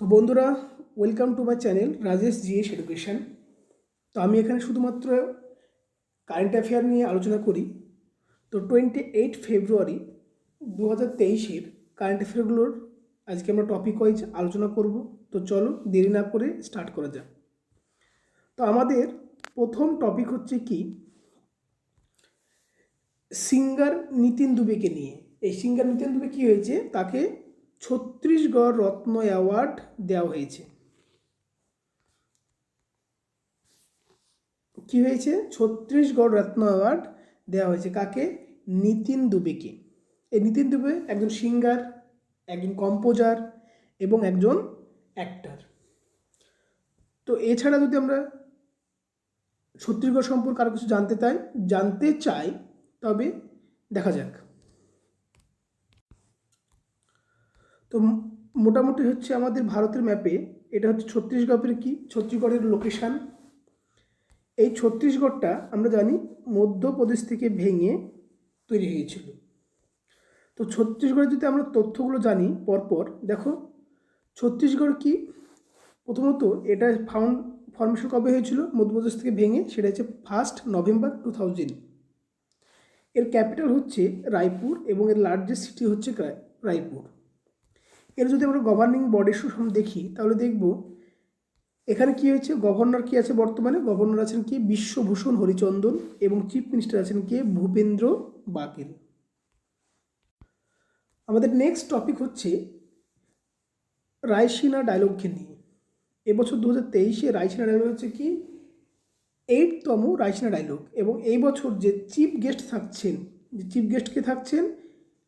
তো বন্ধুরা, welcome to my channel Rajesh GS education. তো আমি এখানে শুধুমাত্র কারেন্ট অ্যাফেয়ার নিয়ে আলোচনা করি। তো 28 ফেব্রুয়ারি 2023-এর কারেন্ট অ্যাফেয়ারগুলোর আজকে আমরা টপিক ওয়াইজ আলোচনা করব। তো চলো দেরি না করে স্টার্ট করা যাক। তো আমাদের প্রথম টপিক হচ্ছে কি, সিঙ্গার নিতিন দুবেকে নিয়ে। এই সিঙ্গার নিতিন দুবে কী হয়েছে, তাকে ছত্তিশগড় রত্ন অ্যাওয়ার্ড দেওয়া হয়েছে। কি হয়েছে? ছত্তিশগড় রত্ন অ্যাওয়ার্ড দেওয়া হয়েছে কাকে? নিতিন দুবেকে। এই নিতিন দুবে একজন সিঙ্গার, একজন কম্পোজার এবং একজন অ্যাক্টর। তো এছাড়া যদি আমরা ছত্তিশগড় সম্পর্কে আরও কিছু জানতে চাই তবে দেখা যাক। তো মোটামুটি হচ্ছে আমাদের ভারতের ম্যাপে এটা হচ্ছে ছত্তিশগড়ের লোকেশান। এই ছত্তিশগড়টা আমরা জানি মধ্যপ্রদেশ থেকে ভেঙে তৈরি হয়েছিল। তো ছত্তিশগড়ের যদি আমরা তথ্যগুলো জানি পরপর, দেখো ছত্তিশগড় কি, প্রথমত এটা ফর্মেশন কবে হয়েছিল মধ্যপ্রদেশ থেকে ভেঙে, সেটা হচ্ছে 1 নভেম্বর 2000। এর ক্যাপিটাল হচ্ছে রায়পুর এবং এর লার্জেস্ট সিটি হচ্ছে রায়পুর। এর যদি আমরা গভর্নিং বডির দেখি তাহলে দেখব এখানে কি হয়েছে, গভর্নর কি আছে বর্তমানে? গভর্নর আছেন কি বিশ্বভূষণ হরিচন্দন এবং চিফ মিনিস্টার আছেন কে ভূপেন্দ্র বাকেল। আমাদের নেক্সট টপিক হচ্ছে রায়সিনা ডায়লগকে নিয়ে। এবছর 2023-এ রায়সিনা ডায়লগ হচ্ছে কি 8তম রায়সিনা ডায়লগ। এবং এই বছর যে চিফ গেস্ট কে থাকছেন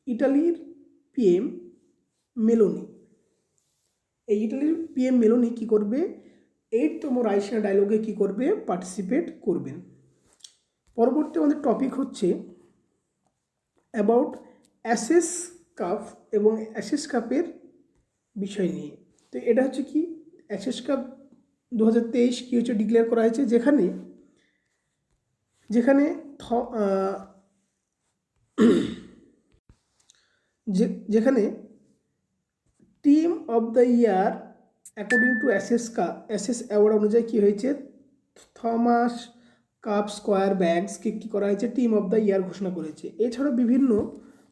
ইটালির পিএম মেলোনি। এই ইটালির পিএম মেলোনি কী করবে? 8তম রায়সিনা ডায়লগে কী করবে? পার্টিসিপেট করবেন। পরবর্তী আমাদের টপিক হচ্ছে অ্যাবাউট অ্যাশেজ কাপ এবং অ্যাশেজ কাপের বিষয় নিয়ে। তো এটা হচ্ছে কি, অ্যাশেজ কাপ 2023 কী হচ্ছে ডিক্লেয়ার করা হয়েছে, যেখানে team of the year according to Ashes award অনুযায়ী কী হয়েছে, থমাস কাপ স্কোয়ার ব্যাগসকে কী করা হয়েছে, টিম অফ দ্য ইয়ার ঘোষণা করেছে। এছাড়াও বিভিন্ন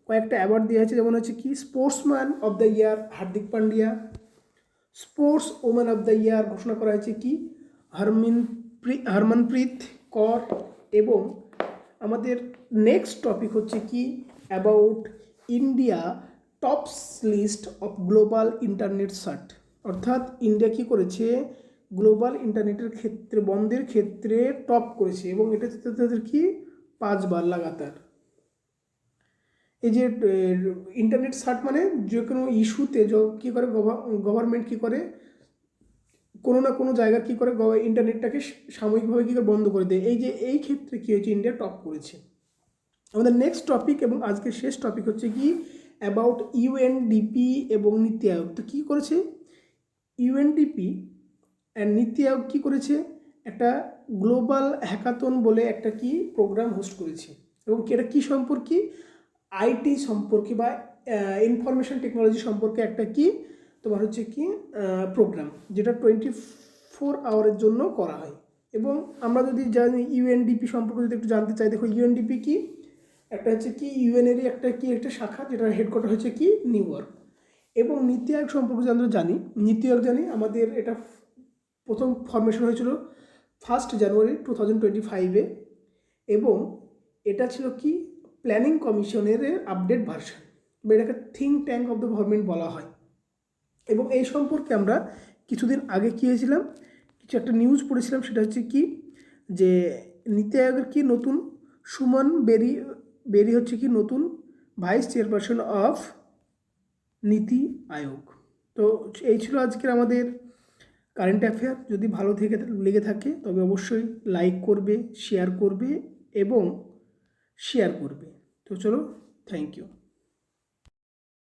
কয়েকটা অ্যাওয়ার্ড দেওয়া হয়েছে, যেমন হচ্ছে কি sportsman of the year Hardik Pandya, sports woman of the year ঘোষণা করা হয়েছে কি হরমনপ্রীত কৌর। এবং আমাদের নেক্সট টপিক হচ্ছে কি about India tops list of global internet search. অর্থাৎ ইন্ডিয়া কী করেছে, গ্লোবাল ইন্টারনেটের ক্ষেত্রে বন্ধের ক্ষেত্রে টপ করেছে এবং এটা তাদের কি 5 বার লাগাতার। এই যে ইন্টারনেট সার্ট মানে যে কোনো ইস্যুতে কী করে গভর্নমেন্ট কী করে, কোনো না কোনো জায়গার কী করে ইন্টারনেটটাকে সাময়িকভাবে কী করে বন্ধ করে দেয়। এই ক্ষেত্রে কী হয়েছে, ইন্ডিয়া টপ করেছে। আমাদের নেক্সট টপিক এবং আজকের শেষ টপিক হচ্ছে কি অ্যাবাউট ইউএনডিপি এবং নীতি আয়োগ। তো কী করেছে ইউএনডিপি অ্যান্ড নীতি আয়োগ কী করেছে, একটা গ্লোবাল হ্যাকাথন বলে একটা কি প্রোগ্রাম হোস্ট করেছে। এবং এটা কী সম্পর্কে, আইটি সম্পর্কে বা ইনফরমেশন টেকনোলজি সম্পর্কে একটা কি তোমার হচ্ছে কি প্রোগ্রাম, যেটা 24 আওয়ারের জন্য করা হয়। এবং আমরা যদি জানি ইউএনডিপি সম্পর্কে যদি একটু জানতে চাই, দেখো ইউএনডিপি কি, একটা হচ্ছে কি ইউএনেরই একটা শাখা, যেটা হেডকোয়ার্টার হচ্ছে কি নিউ ইয়র্ক। এবং নীতি আয়োগ সম্পর্কে যদি আমরা নীতি আয়োগ জানি, আমাদের এটা প্রথম ফরমেশন হয়েছিল 1 জানুয়ারি 2025-এ। এবং এটা ছিল কি প্ল্যানিং কমিশনের আপডেট ভার্সন, বা এটাকে think tank of the government বলা হয়। এবং এই সম্পর্কে আমরা কিছুদিন আগে কী হয়েছিলাম, কিছু একটা নিউজ পড়েছিলাম, সেটা হচ্ছে কি যে নীতি আয়োগের কি নতুন সুমন বেরি হচ্ছে কি নতুন ভাইস চেয়ারপারসন অফ নীতি আয়োগ। তো এই ছিল আজকের আমাদের কারেন্ট অ্যাফেয়ার। যদি ভালো লেগে থাকে তবে অবশ্যই লাইক করবে, শেয়ার করবে। তো চলো, থ্যাংক ইউ।